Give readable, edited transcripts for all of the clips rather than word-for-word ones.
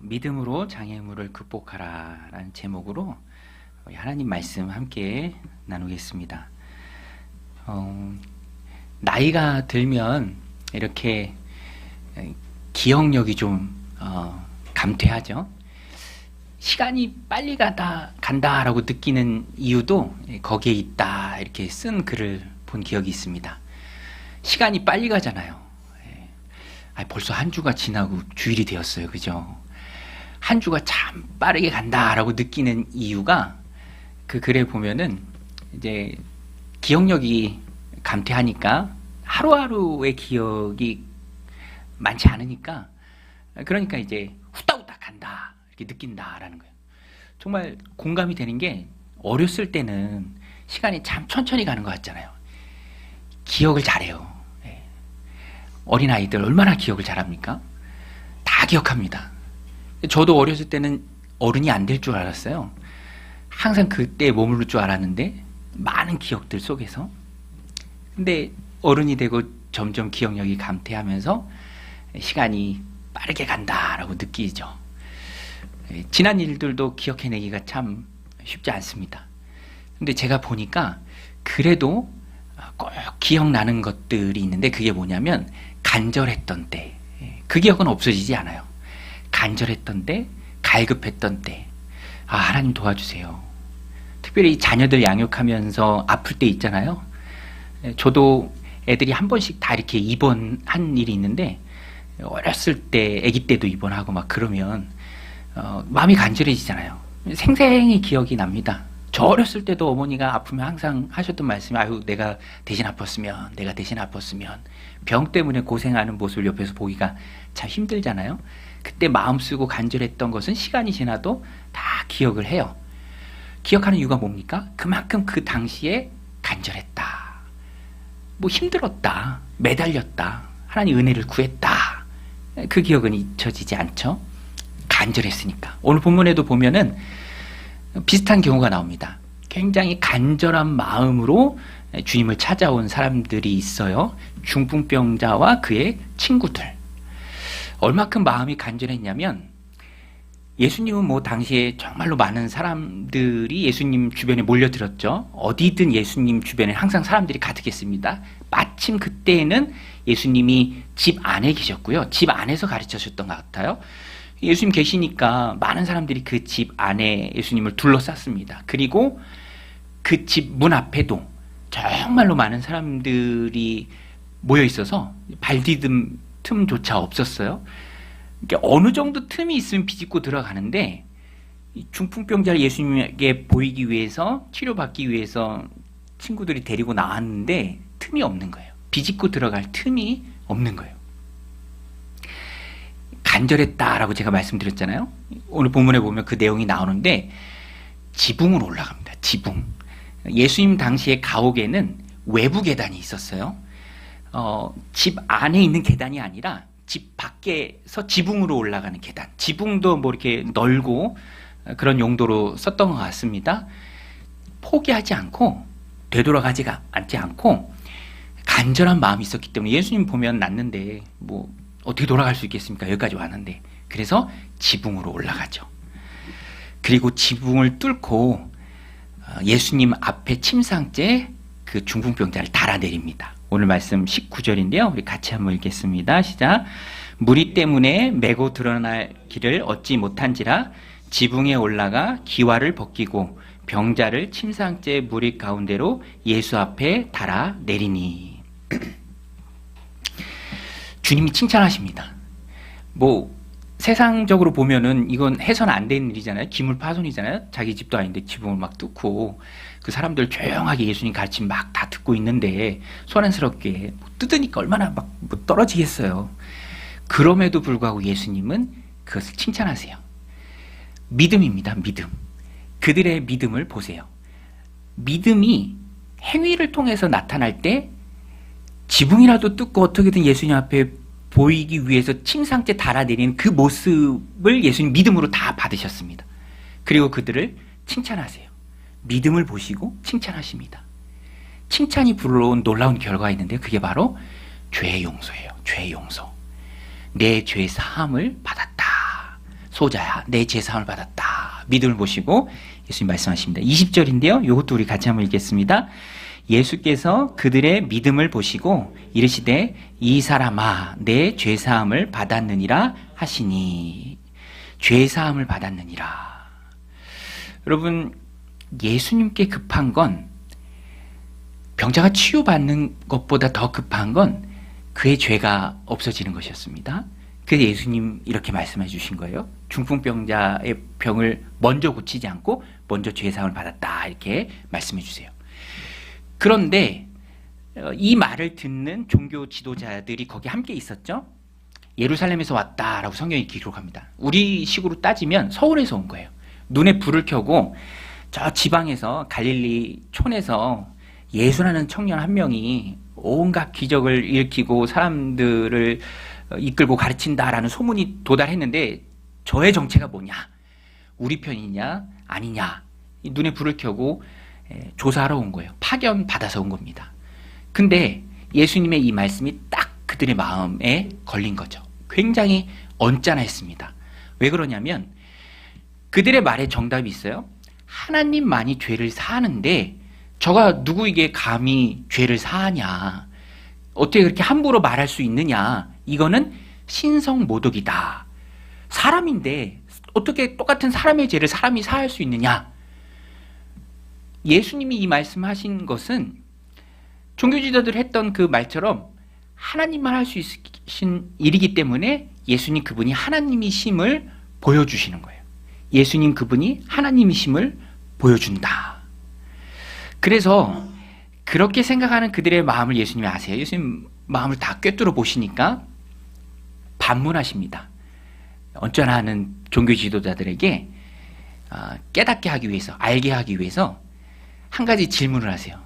믿음으로 장애물을 극복하라 라는 제목으로 하나님 말씀 함께 나누겠습니다. 나이가 들면 이렇게 기억력이 좀 감퇴하죠. 시간이 빨리 간다라고 느끼는 이유도 거기에 있다, 이렇게 쓴 글을 본 기억이 있습니다. 시간이 빨리 가잖아요. 벌써 한 주가 지나고 주일이 되었어요. 그죠? 한 주가 참 빠르게 간다라고 느끼는 이유가 그 글에 보면은 이제 기억력이 감퇴하니까 하루하루의 기억이 많지 않으니까, 그러니까 이제 후딱후딱 간다 이렇게 느낀다라는 거예요. 정말 공감이 되는 게, 어렸을 때는 시간이 참 천천히 가는 것 같잖아요. 기억을 잘해요. 어린아이들 얼마나 기억을 잘합니까? 다 기억합니다. 저도 어렸을 때는 어른이 안 될 줄 알았어요. 항상 그때 머무를 줄 알았는데, 많은 기억들 속에서. 근데 어른이 되고 점점 기억력이 감퇴하면서 시간이 빠르게 간다라고 느끼죠. 지난 일들도 기억해내기가 참 쉽지 않습니다. 근데 제가 보니까 그래도 꼭 기억나는 것들이 있는데, 그게 뭐냐면 간절했던 때, 그 기억은 없어지지 않아요. 간절했던 때, 갈급했던 때, 하나님 도와주세요. 특별히 자녀들 양육하면서 아플 때 있잖아요. 저도 애들이 한 번씩 다 이렇게 입원한 일이 있는데, 어렸을 때 아기 때도 입원하고 막 그러면 마음이 간절해지잖아요. 생생히 기억이 납니다. 저 어렸을 때도 어머니가 아프면 항상 하셨던 말씀이, 내가 대신 아팠으면, 병 때문에 고생하는 모습을 옆에서 보기가 참 힘들잖아요. 그때 마음 쓰고 간절했던 것은 시간이 지나도 다 기억을 해요. 기억하는 이유가 뭡니까? 그만큼 그 당시에 간절했다, 힘들었다, 매달렸다, 하나님 은혜를 구했다, 그 기억은 잊혀지지 않죠. 간절했으니까. 오늘 본문에도 보면은 비슷한 경우가 나옵니다. 굉장히 간절한 마음으로 주님을 찾아온 사람들이 있어요. 중풍병자와 그의 친구들. 얼마큼 마음이 간절했냐면, 예수님은 당시에 정말로 많은 사람들이 예수님 주변에 몰려들었죠. 어디든 예수님 주변에 항상 사람들이 가득했습니다. 마침 그때에는 예수님이 집 안에 계셨고요. 집 안에서 가르치셨던 것 같아요. 예수님 계시니까 많은 사람들이 그 집 안에 예수님을 둘러쌌습니다. 그리고 그 집 문 앞에도 정말로 많은 사람들이 모여 있어서 발 디딜 틈조차 없었어요. 그러니까 어느 정도 틈이 있으면 비집고 들어가는데, 중풍병자를 예수님에게 보이기 위해서, 치료받기 위해서 친구들이 데리고 나왔는데 틈이 없는 거예요. 비집고 들어갈 틈이 없는 거예요. 간절했다라고 제가 말씀드렸잖아요. 오늘 본문에 보면 그 내용이 나오는데, 지붕으로 올라갑니다. 지붕. 예수님 당시의 가옥에는 외부 계단이 있었어요. 집 안에 있는 계단이 아니라 집 밖에서 지붕으로 올라가는 계단. 지붕도 이렇게 넓고 그런 용도로 썼던 것 같습니다. 포기하지 않고, 되돌아가지 않지 않고 간절한 마음이 있었기 때문에, 예수님 보면 났는데 어떻게 돌아갈 수 있겠습니까? 여기까지 왔는데. 그래서 지붕으로 올라가죠. 그리고 지붕을 뚫고 예수님 앞에 침상째 그 중풍병자를 달아내립니다. 오늘 말씀 19절인데요. 우리 같이 한번 읽겠습니다. 시작. 무리 때문에 메고 드러날 길을 얻지 못한지라 지붕에 올라가 기와를 벗기고 병자를 침상째 무리 가운데로 예수 앞에 달아내리니. 주님이 칭찬하십니다. 세상적으로 보면은 이건 해서는 안 되는 일이잖아요. 기물 파손이잖아요. 자기 집도 아닌데 지붕을 막 뚫고 그 사람들 조용하게 예수님 가르침 막 다 듣고 있는데, 소란스럽게 뜯으니까 얼마나 떨어지겠어요. 그럼에도 불구하고 예수님은 그것을 칭찬하세요. 믿음입니다. 믿음. 그들의 믿음을 보세요. 믿음이 행위를 통해서 나타날 때, 지붕이라도 뚫고 어떻게든 예수님 앞에 보이기 위해서 침상째 달아내리는 그 모습을 예수님 믿음으로 다 받으셨습니다. 그리고 그들을 칭찬하세요. 믿음을 보시고 칭찬하십니다. 칭찬이 불러온 놀라운 결과가 있는데, 그게 바로 죄의 용서예요. 죄의 용서. 내 죄 사함을 받았다. 소자야, 내 죄사함을 받았다. 믿음을 보시고 예수님 말씀하십니다. 20절인데요. 이것도 우리 같이 한번 읽겠습니다. 예수께서 그들의 믿음을 보시고 이르시되 이 사람아 내 죄사함을 받았느니라 하시니. 죄사함을 받았느니라. 여러분, 예수님께 급한 건, 병자가 치유받는 것보다 더 급한 건 그의 죄가 없어지는 것이었습니다. 그래서 예수님 이렇게 말씀해 주신 거예요. 중풍병자의 병을 먼저 고치지 않고 먼저 죄사함을 받았다, 이렇게 말씀해 주세요. 그런데 이 말을 듣는 종교 지도자들이 거기 함께 있었죠. 예루살렘에서 왔다라고 성경이 기록합니다. 우리 식으로 따지면 서울에서 온 거예요. 눈에 불을 켜고 저 지방에서, 갈릴리 촌에서 예수라는 청년 한 명이 온갖 기적을 일으키고 사람들을 이끌고 가르친다라는 소문이 도달했는데, 저의 정체가 뭐냐, 우리 편이냐 아니냐, 눈에 불을 켜고 조사하러 온 거예요. 파견 받아서 온 겁니다. 근데 예수님의 이 말씀이 딱 그들의 마음에 걸린 거죠. 굉장히 언짢아했습니다. 왜 그러냐면 그들의 말에 정답이 있어요. 하나님만이 죄를 사하는데 저가 누구에게 감히 죄를 사하냐, 어떻게 그렇게 함부로 말할 수 있느냐, 이거는 신성모독이다. 사람인데 어떻게 똑같은 사람의 죄를 사람이 사할 수 있느냐. 예수님이 이 말씀하신 것은 종교지도들 했던 그 말처럼 하나님만 할 수 있으신 일이기 때문에 예수님 그분이 하나님이심을 보여주시는 거예요. 예수님 그분이 하나님이심을 보여준다. 그래서 그렇게 생각하는 그들의 마음을 예수님이 아세요. 예수님 마음을 다 꿰뚫어 보시니까 반문하십니다. 언짢아하는 종교 지도자들에게 깨닫게 하기 위해서, 알게 하기 위해서 한 가지 질문을 하세요.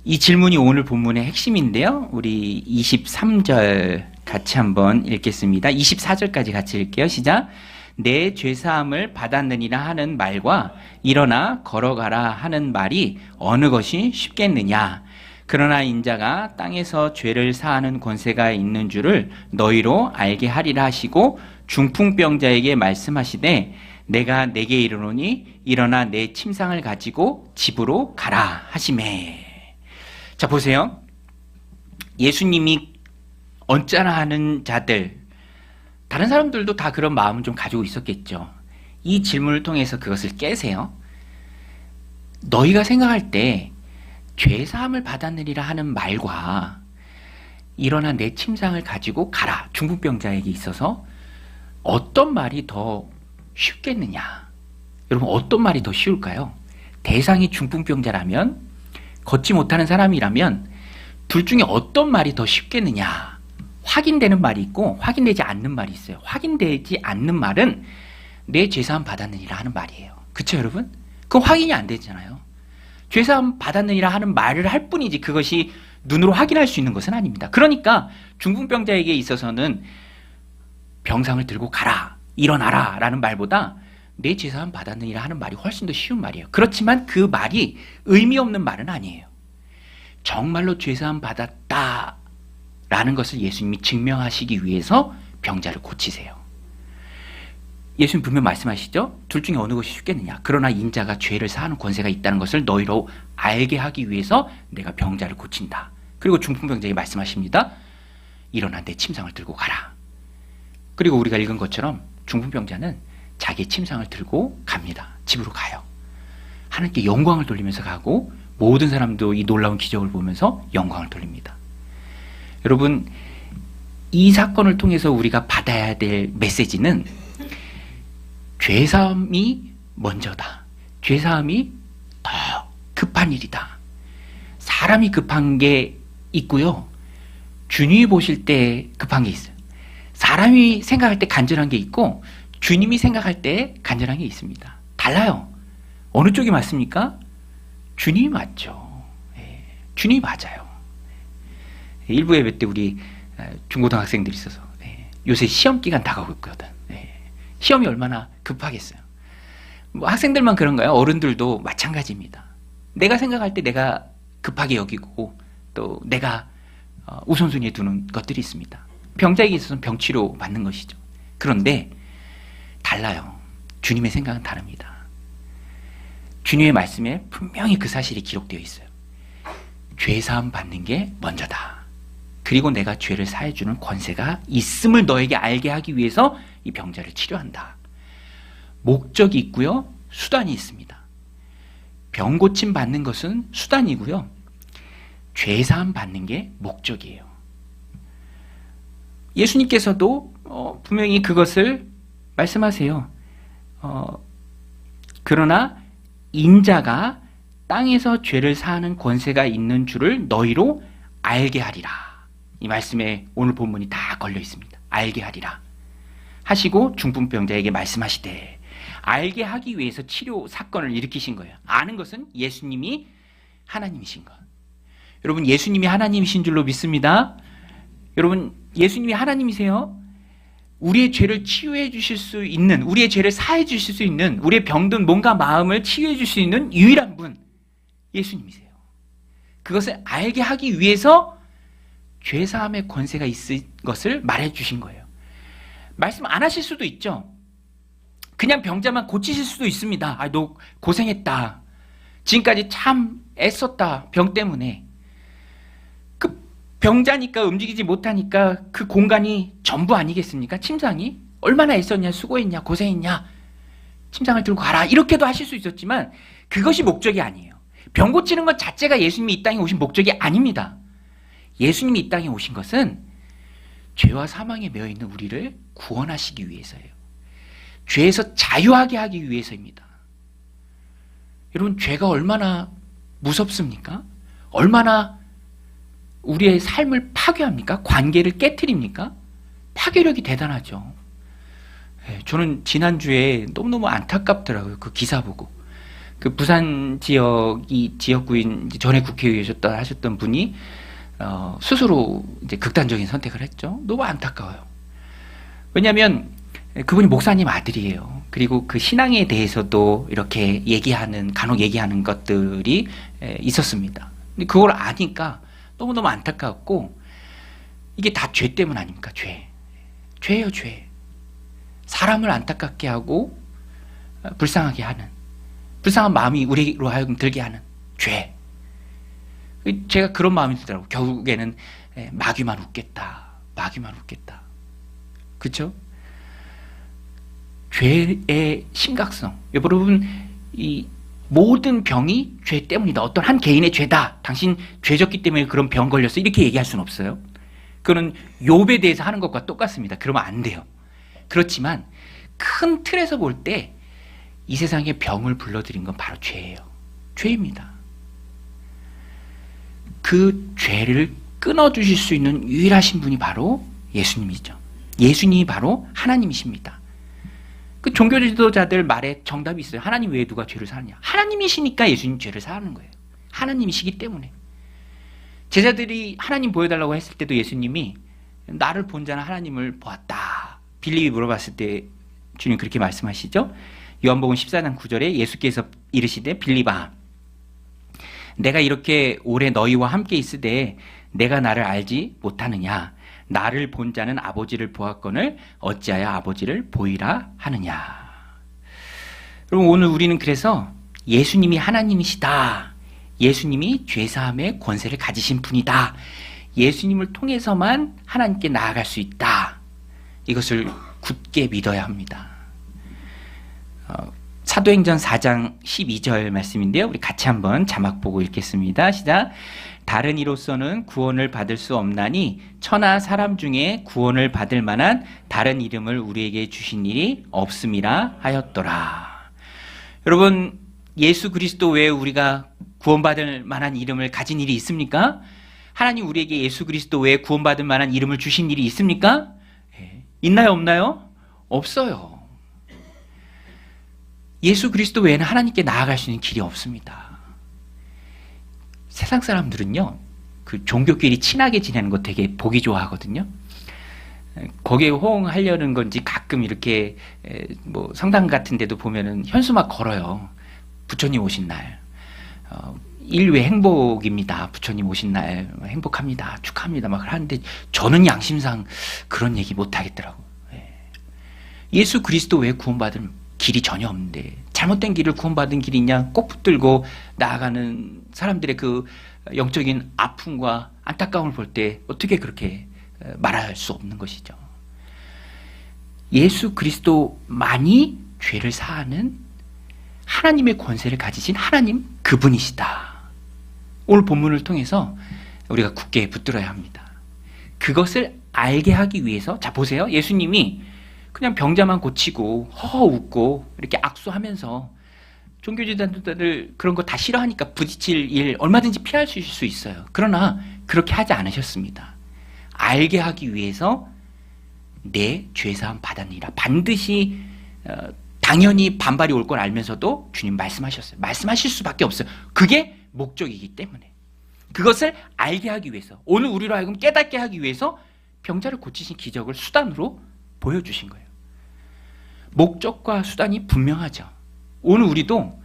이 질문이 오늘 본문의 핵심인데요. 우리 23절 같이 한번 읽겠습니다. 24절까지 같이 읽게요. 시작. 내 죄사함을 받았느니라 하는 말과 일어나 걸어가라 하는 말이 어느 것이 쉽겠느냐. 그러나 인자가 땅에서 죄를 사하는 권세가 있는 줄을 너희로 알게 하리라 하시고 중풍병자에게 말씀하시되 내가 내게 이르노니 일어나 내 침상을 가지고 집으로 가라 하시매. 자, 보세요. 예수님이 언짢아하는 자들, 다른 사람들도 다 그런 마음을 좀 가지고 있었겠죠. 이 질문을 통해서 그것을 깨세요. 너희가 생각할 때 죄사함을 받았느니라 하는 말과 일어나 내 침상을 가지고 가라, 중풍병자에게 있어서 어떤 말이 더 쉽겠느냐? 여러분, 어떤 말이 더 쉬울까요? 대상이 중풍병자라면, 걷지 못하는 사람이라면 둘 중에 어떤 말이 더 쉽겠느냐? 확인되는 말이 있고 확인되지 않는 말이 있어요. 확인되지 않는 말은 내 죄사함 받았느니라 하는 말이에요. 그쵸, 여러분? 그건 확인이 안 되잖아요. 죄사함 받았느니라 하는 말을 할 뿐이지 그것이 눈으로 확인할 수 있는 것은 아닙니다. 그러니까 중풍병자에게 있어서는 병상을 들고 가라, 일어나라 라는 말보다 내 죄사함 받았느니라 하는 말이 훨씬 더 쉬운 말이에요. 그렇지만 그 말이 의미 없는 말은 아니에요. 정말로 죄사함 받았다 라는 것을 예수님이 증명하시기 위해서 병자를 고치세요. 예수님 분명 말씀하시죠. 둘 중에 어느 것이 쉽겠느냐. 그러나 인자가 죄를 사하는 권세가 있다는 것을 너희로 알게 하기 위해서 내가 병자를 고친다. 그리고 중풍병자에게 말씀하십니다. 일어나 내 침상을 들고 가라. 그리고 우리가 읽은 것처럼 중풍병자는 자기의 침상을 들고 갑니다. 집으로 가요. 하나님께 영광을 돌리면서 가고 모든 사람도 이 놀라운 기적을 보면서 영광을 돌립니다. 여러분, 이 사건을 통해서 우리가 받아야 될 메시지는 죄사함이 먼저다. 죄사함이 더 급한 일이다. 사람이 급한 게 있고요. 주님이 보실 때 급한 게 있어요. 사람이 생각할 때 간절한 게 있고 주님이 생각할 때 간절한 게 있습니다. 달라요. 어느 쪽이 맞습니까? 주님이 맞죠. 주님이 맞아요. 일부 예배 때 우리 중고등학생들이 있어서 요새 시험 기간 다가오고 있거든. 시험이 얼마나 급하겠어요. 뭐 학생들만 그런가요? 어른들도 마찬가지입니다. 내가 생각할 때 내가 급하게 여기고 또 내가 우선순위에 두는 것들이 있습니다. 병자에게 있어서는 병치료 받는 것이죠. 그런데 달라요. 주님의 생각은 다릅니다. 주님의 말씀에 분명히 그 사실이 기록되어 있어요. 죄사함 받는 게 먼저다. 그리고 내가 죄를 사해주는 권세가 있음을 너에게 알게 하기 위해서 이 병자를 치료한다. 목적이 있고요, 수단이 있습니다. 병 고침 받는 것은 수단이고요, 죄사함 받는 게 목적이에요. 예수님께서도 분명히 그것을 말씀하세요. 그러나 인자가 땅에서 죄를 사하는 권세가 있는 줄을 너희로 알게 하리라. 이 말씀에 오늘 본문이 다 걸려 있습니다. 알게 하리라 하시고 중풍병자에게 말씀하시되, 알게 하기 위해서 치료 사건을 일으키신 거예요. 아는 것은 예수님이 하나님이신 것. 여러분, 예수님이 하나님이신 줄로 믿습니다. 여러분, 예수님이 하나님이세요. 우리의 죄를 치유해 주실 수 있는, 우리의 죄를 사해 주실 수 있는, 우리의 병든 몸과 마음을 치유해 주실 수 있는 유일한 분, 예수님이세요. 그것을 알게 하기 위해서 죄사함의 권세가 있을 것을 말해 주신 거예요. 말씀 안 하실 수도 있죠. 그냥 병자만 고치실 수도 있습니다. 아, 너 고생했다. 지금까지 참 애썼다. 병 때문에. 그 병자니까 움직이지 못하니까 그 공간이 전부 아니겠습니까? 침상이. 얼마나 애썼냐, 수고했냐, 고생했냐. 침상을 들고 가라. 이렇게도 하실 수 있었지만 그것이 목적이 아니에요. 병 고치는 것 자체가 예수님이 이 땅에 오신 목적이 아닙니다. 예수님이 이 땅에 오신 것은 죄와 사망에 매여 있는 우리를 구원하시기 위해서예요. 죄에서 자유하게 하기 위해서입니다. 여러분, 죄가 얼마나 무섭습니까? 얼마나 우리의 삶을 파괴합니까? 관계를 깨트립니까? 파괴력이 대단하죠. 저는 지난주에 너무너무 안타깝더라고요. 그 기사 보고. 그 부산 지역구인 전에 국회의원 하셨던 분이 스스로 이제 극단적인 선택을 했죠. 너무 안타까워요. 왜냐하면 그분이 목사님 아들이에요. 그리고 그 신앙에 대해서도 이렇게 간혹 얘기하는 것들이 있었습니다. 근데 그걸 아니까 너무너무 안타깝고, 이게 다 죄 때문 아닙니까? 죄예요, 죄. 사람을 안타깝게 하고 불쌍하게 하는, 불쌍한 마음이 우리로 하여금 들게 하는 죄. 제가 그런 마음이 들더라고요. 결국에는 마귀만 웃겠다. 그렇죠? 죄의 심각성. 여러분, 이 모든 병이 죄 때문이다. 어떤 한 개인의 죄다. 당신 죄졌기 때문에 그런 병 걸렸어. 이렇게 얘기할 수는 없어요. 그거는 욥에 대해서 하는 것과 똑같습니다. 그러면 안 돼요. 그렇지만 큰 틀에서 볼 때 이 세상에 병을 불러들인 건 바로 죄예요. 죄입니다. 그 죄를 끊어주실 수 있는 유일하신 분이 바로 예수님이죠. 예수님이 바로 하나님이십니다. 그 종교 지도자들 말에 정답이 있어요. 하나님 외에 누가 죄를 사느냐. 하나님이시니까 예수님 죄를 사는 거예요. 하나님이시기 때문에. 제자들이 하나님 보여달라고 했을 때도 예수님이 나를 본 자는 하나님을 보았다. 빌립이 물어봤을 때 주님 그렇게 말씀하시죠. 요한복음 14장 9절에 예수께서 이르시되, 빌립아, 내가 이렇게 오래 너희와 함께 있으되 내가 나를 알지 못하느냐. 나를 본 자는 아버지를 보았거늘 어찌하여 아버지를 보이라 하느냐. 여러분, 오늘 우리는 그래서 예수님이 하나님이시다. 예수님이 죄사함의 권세를 가지신 분이다. 예수님을 통해서만 하나님께 나아갈 수 있다. 이것을 굳게 믿어야 합니다. 사도행전 4장 12절 말씀인데요. 우리 같이 한번 자막 보고 읽겠습니다. 시작. 다른 이로서는 구원을 받을 수 없나니 천하 사람 중에 구원을 받을 만한 다른 이름을 우리에게 주신 일이 없음이라 하였더라. 여러분, 예수 그리스도 외에 우리가 구원받을 만한 이름을 가진 일이 있습니까? 하나님 우리에게 예수 그리스도 외에 구원받을 만한 이름을 주신 일이 있습니까? 있나요, 없나요? 없어요. 예수 그리스도 외에는 하나님께 나아갈 수 있는 길이 없습니다. 세상 사람들은요, 그 종교끼리 친하게 지내는 거 되게 보기 좋아하거든요. 거기에 호응하려는 건지 가끔 이렇게 뭐 성당 같은 데도 보면은 현수막 걸어요. 부처님 오신 날. 인류의 행복입니다. 부처님 오신 날 행복합니다. 축하합니다. 막 하는데 저는 양심상 그런 얘기 못 하겠더라고요. 예수 그리스도 외에 구원받은 길이 전혀 없는데 잘못된 길을 구원받은 길이 있냐 꼭 붙들고 나아가는 사람들의 그 영적인 아픔과 안타까움을 볼 때 어떻게 그렇게 말할 수 없는 것이죠. 예수 그리스도만이 죄를 사하는 하나님의 권세를 가지신 하나님 그분이시다. 오늘 본문을 통해서 우리가 굳게 붙들어야 합니다. 그것을 알게 하기 위해서, 자 보세요. 예수님이 그냥 병자만 고치고 허허 웃고 이렇게 악수하면서 종교지도자들 그런 거 다 싫어하니까 부딪힐 일 얼마든지 피할 수 있어요. 그러나 그렇게 하지 않으셨습니다. 알게 하기 위해서 내 죄사함 받았느니라. 반드시 당연히 반발이 올 걸 알면서도 주님 말씀하셨어요. 말씀하실 수밖에 없어요. 그게 목적이기 때문에. 그것을 알게 하기 위해서, 오늘 우리로 하여금 깨닫게 하기 위해서 병자를 고치신 기적을 수단으로 보여주신 거예요. 목적과 수단이 분명하죠. 오늘 우리도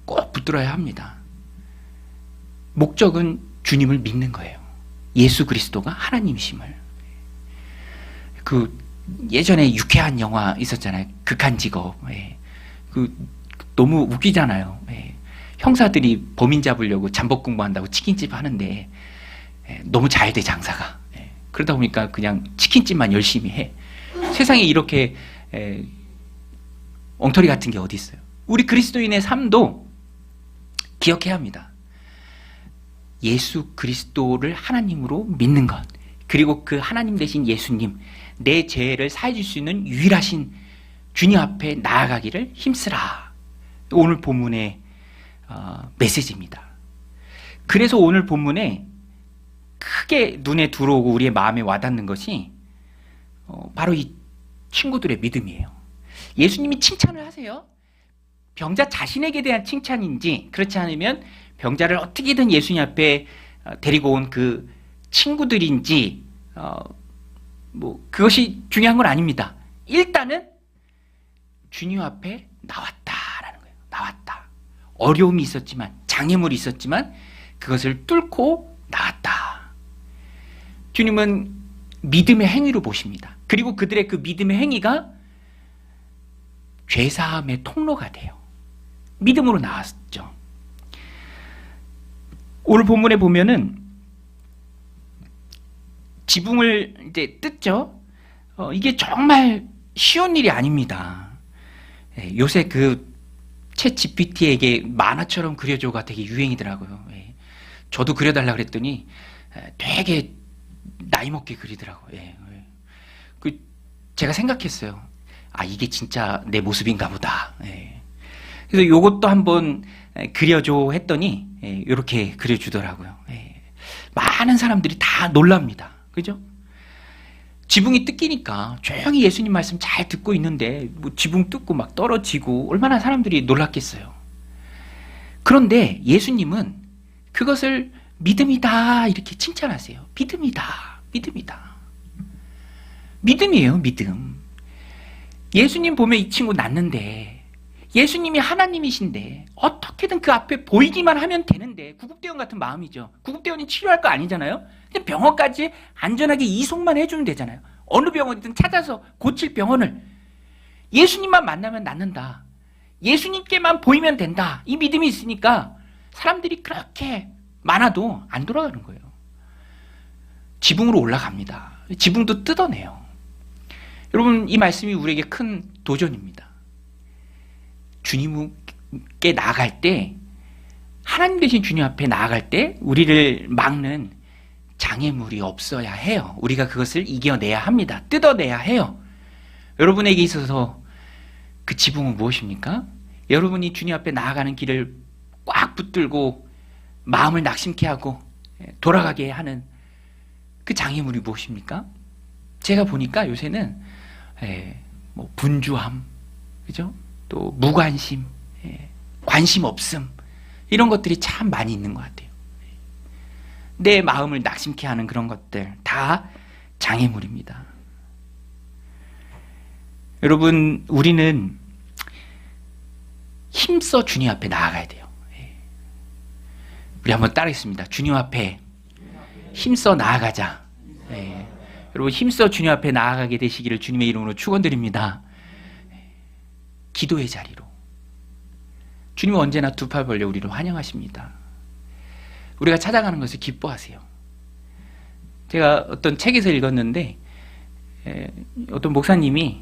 꼭 붙들어야 합니다. 목적은 주님을 믿는 거예요. 예수 그리스도가 하나님이심을. 그 예전에 유쾌한 영화 있었잖아요. 극한 직업. 그 너무 웃기잖아요. 형사들이 범인 잡으려고 잠복 공부한다고 치킨집 하는데 너무 잘 돼 장사가. 그러다 보니까 그냥 치킨집만 열심히 해. 세상에 이렇게 엉터리 같은 게 어디 있어요. 우리 그리스도인의 삶도 기억해야 합니다. 예수 그리스도를 하나님으로 믿는 것, 그리고 그 하나님 되신 예수님, 내 죄를 사해 줄 수 있는 유일하신 주님 앞에 나아가기를 힘쓰라. 오늘 본문의 메시지입니다. 그래서 오늘 본문에 크게 눈에 들어오고 우리의 마음에 와닿는 것이 바로 이 친구들의 믿음이에요. 예수님이 칭찬을 하세요. 병자 자신에게 대한 칭찬인지, 그렇지 않으면 병자를 어떻게든 예수님 앞에 데리고 온 그 친구들인지 그것이 중요한 건 아닙니다. 일단은 주님 앞에 나왔다라는 거예요. 나왔다. 어려움이 있었지만, 장애물이 있었지만 그것을 뚫고 나왔다. 주님은 믿음의 행위로 보십니다. 그리고 그들의 그 믿음의 행위가 죄사함의 통로가 돼요. 믿음으로 나왔죠. 오늘 본문에 보면은 지붕을 이제 뜯죠. 이게 정말 쉬운 일이 아닙니다. 요새 그 챗 GPT에게 만화처럼 그려줘가 되게 유행이더라고요. 저도 그려달라 그랬더니 되게 나이 먹게 그리더라고요. 제가 생각했어요. 아, 이게 진짜 내 모습인가 보다. 그래서 요것도 한번 그려줘 했더니 이렇게 그려주더라고요. 많은 사람들이 다 놀랍니다. 그죠? 지붕이 뜯기니까 조용히 예수님 말씀 잘 듣고 있는데 지붕 뜯고 막 떨어지고 얼마나 사람들이 놀랐겠어요. 그런데 예수님은 그것을 믿음이다 이렇게 칭찬하세요. 믿음이다. 믿음이다. 믿음이에요. 믿음. 예수님 보면 이 친구 낫는데, 예수님이 하나님이신데 어떻게든 그 앞에 보이기만 하면 되는데, 구급대원 같은 마음이죠. 구급대원이 치료할 거 아니잖아요. 근데 병원까지 안전하게 이송만 해주면 되잖아요. 어느 병원이든 찾아서 고칠 병원을. 예수님만 만나면 낫는다. 예수님께만 보이면 된다. 이 믿음이 있으니까 사람들이 그렇게 많아도 안 돌아가는 거예요. 지붕으로 올라갑니다. 지붕도 뜯어내요. 여러분, 이 말씀이 우리에게 큰 도전입니다. 주님께 나아갈 때, 하나님 되신 주님 앞에 나아갈 때 우리를 막는 장애물이 없어야 해요. 우리가 그것을 이겨내야 합니다. 뜯어내야 해요. 여러분에게 있어서 그 지붕은 무엇입니까? 여러분이 주님 앞에 나아가는 길을 꽉 붙들고 마음을 낙심케 하고 돌아가게 하는 그 장애물이 무엇입니까? 제가 보니까 요새는 분주함, 그죠? 또 무관심, 관심 없음, 이런 것들이 참 많이 있는 것 같아요. 내 마음을 낙심케 하는 그런 것들 다 장애물입니다. 여러분, 우리는 힘써 주님 앞에 나아가야 돼요. 우리 한번 따르겠습니다. 주님 앞에 힘써 나아가자. 여러분 힘써 주님 앞에 나아가게 되시기를 주님의 이름으로 축원드립니다. 기도의 자리로. 주님은 언제나 두 팔 벌려 우리를 환영하십니다. 우리가 찾아가는 것을 기뻐하세요. 제가 어떤 책에서 읽었는데 어떤 목사님이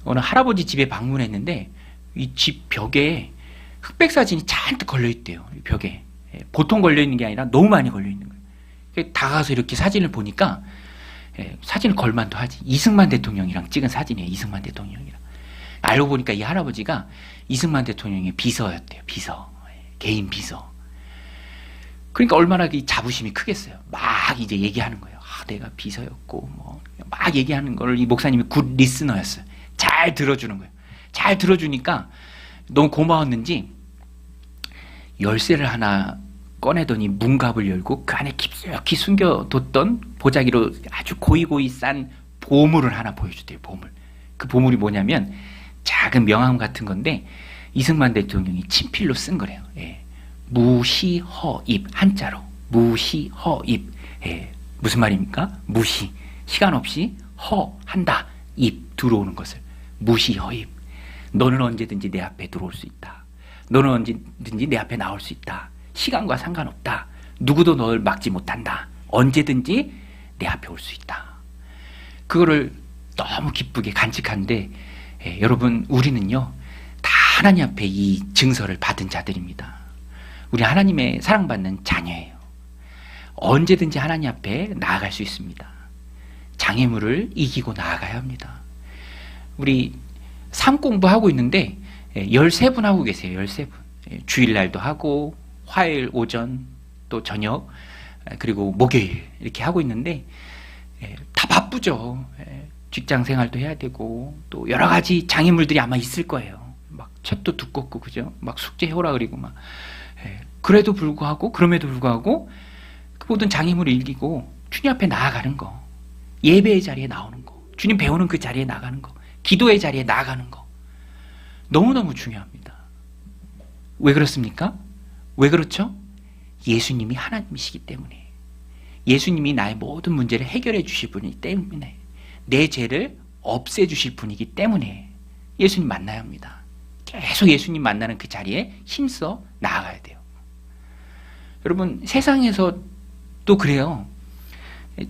어느 할아버지 집에 방문했는데 이 집 벽에 흑백 사진이 잔뜩 걸려있대요. 벽에. 보통 걸려있는 게 아니라 너무 많이 걸려있는 거예요. 다가가서 이렇게 사진을 보니까 사진을 걸만도 하지. 이승만 대통령이랑 찍은 사진이에요. 이승만 대통령이랑. 알고 보니까 이 할아버지가 이승만 대통령의 비서였대요. 비서. 개인 비서. 그러니까 얼마나 이 자부심이 크겠어요. 막 이제 얘기하는 거예요. 내가 비서였고 뭐 막 얘기하는 걸 이 목사님이 굿 리스너였어요. 잘 들어주는 거예요. 잘 들어주니까 너무 고마웠는지 열쇠를 하나 꺼내더니 문갑을 열고 그 안에 깊숙이 숨겨뒀던 보자기로 아주 고이고이 싼 보물을 하나 보여주대요. 보물. 그 보물이 뭐냐면 작은 명함 같은 건데 이승만 대통령이 친필로 쓴 거래요. 무시허입, 한자로 무시허입. 무슨 말입니까? 무시, 시간 없이 허한다, 입, 들어오는 것을. 무시허입. 너는 언제든지 내 앞에 들어올 수 있다. 너는 언제든지 내 앞에 나올 수 있다. 시간과 상관없다. 누구도 널 막지 못한다. 언제든지 내 앞에 올 수 있다. 그거를 너무 기쁘게 간직한데 여러분 우리는요 다 하나님 앞에 이 증서를 받은 자들입니다. 우리 하나님의 사랑받는 자녀예요. 언제든지 하나님 앞에 나아갈 수 있습니다. 장애물을 이기고 나아가야 합니다. 우리 삶 공부하고 있는데 13분 하고 계세요. 13분. 주일날도 하고 화요일 오전 또 저녁 그리고 목요일 이렇게 하고 있는데 다 바쁘죠. 직장 생활도 해야 되고 또 여러 가지 장애물들이 아마 있을 거예요. 막 책도 두껍고 그죠? 막 숙제 해오라 그리고 막 그럼에도 불구하고 그 모든 장애물을 이기고 주님 앞에 나아가는 거, 예배의 자리에 나오는 거, 주님 배우는 그 자리에 나가는 거, 기도의 자리에 나가는 거 너무너무 중요합니다. 왜 그렇습니까? 왜 그렇죠? 예수님이 하나님이시기 때문에, 예수님이 나의 모든 문제를 해결해 주실 분이기 때문에, 내 죄를 없애 주실 분이기 때문에 예수님 만나야 합니다. 계속 예수님 만나는 그 자리에 힘써 나아가야 돼요. 여러분 세상에서 또 그래요.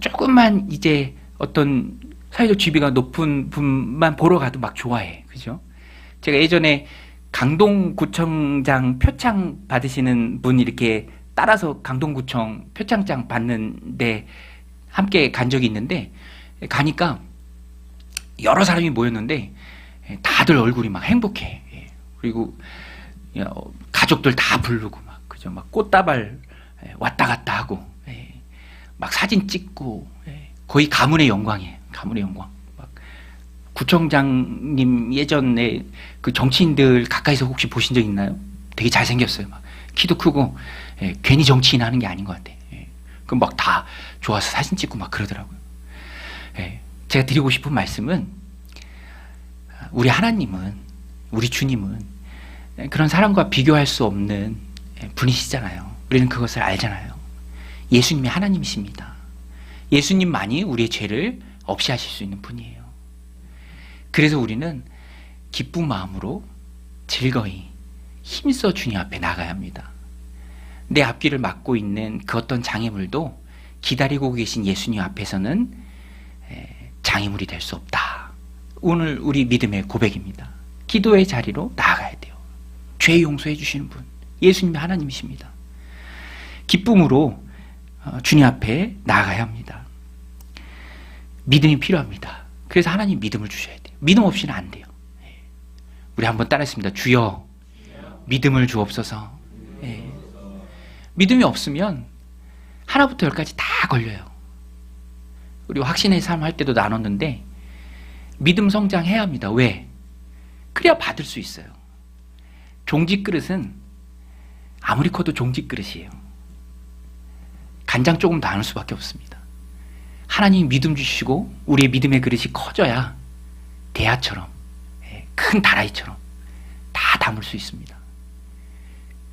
조금만 이제 어떤 사회적 지위가 높은 분만 보러 가도 막 좋아해. 그죠? 제가 예전에 강동구청장 표창 받으시는 분 이렇게 따라서 강동구청 표창장 받는데 함께 간 적이 있는데 가니까 여러 사람이 모였는데 다들 얼굴이 막 행복해. 그리고 가족들 다 부르고 막 그죠? 막 꽃다발 왔다 갔다 하고 막 사진 찍고 거의 가문의 영광이에요. 가문의 영광. 막 구청장님 예전에 그 정치인들 가까이서 혹시 보신 적 있나요? 되게 잘생겼어요. 막 키도 크고 괜히 정치인 하는 게 아닌 것 같아. 그럼 막 다 좋아서 사진 찍고 막 그러더라고요. 제가 드리고 싶은 말씀은 우리 하나님은, 우리 주님은 그런 사람과 비교할 수 없는 분이시잖아요. 우리는 그것을 알잖아요. 예수님이 하나님이십니다. 예수님만이 우리의 죄를 없이 하실 수 있는 분이에요. 그래서 우리는 기쁜 마음으로 즐거이 힘써 주님 앞에 나가야 합니다. 내 앞길을 막고 있는 그 어떤 장애물도 기다리고 계신 예수님 앞에서는 장애물이 될 수 없다. 오늘 우리 믿음의 고백입니다. 기도의 자리로 나아가야 돼요. 죄 용서해 주시는 분, 예수님이 하나님이십니다. 기쁨으로 주님 앞에 나아가야 합니다. 믿음이 필요합니다. 그래서 하나님 믿음을 주셔야 돼요. 믿음 없이는 안 돼요. 우리 한번 따라했습니다. 주여 믿음을 주옵소서. 믿음이 없으면 하나부터 열까지 다 걸려요. 우리 확신의 삶 할 때도 나눴는데 믿음 성장해야 합니다. 왜? 그래야 받을 수 있어요. 종지 그릇은 아무리 커도 종지 그릇이에요. 간장 조금 더 안 올 수밖에 없습니다. 하나님 믿음 주시고 우리의 믿음의 그릇이 커져야 대야처럼, 큰 다라이처럼 다 담을 수 있습니다.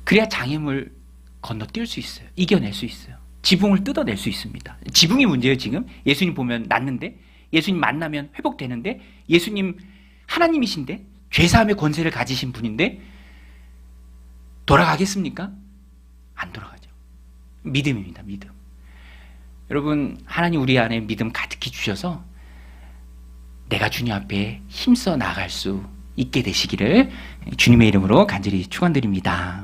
그래야 장애물 건너뛸 수 있어요. 이겨낼 수 있어요. 지붕을 뜯어낼 수 있습니다. 지붕이 문제예요, 지금. 예수님 보면 낫는데, 예수님 만나면 회복되는데, 예수님 하나님이신데, 죄사함의 권세를 가지신 분인데, 돌아가겠습니까? 안 돌아가죠. 믿음입니다, 믿음. 여러분, 하나님 우리 안에 믿음 가득히 주셔서 내가 주님 앞에 힘써 나아갈 수 있게 되시기를 주님의 이름으로 간절히 축원드립니다.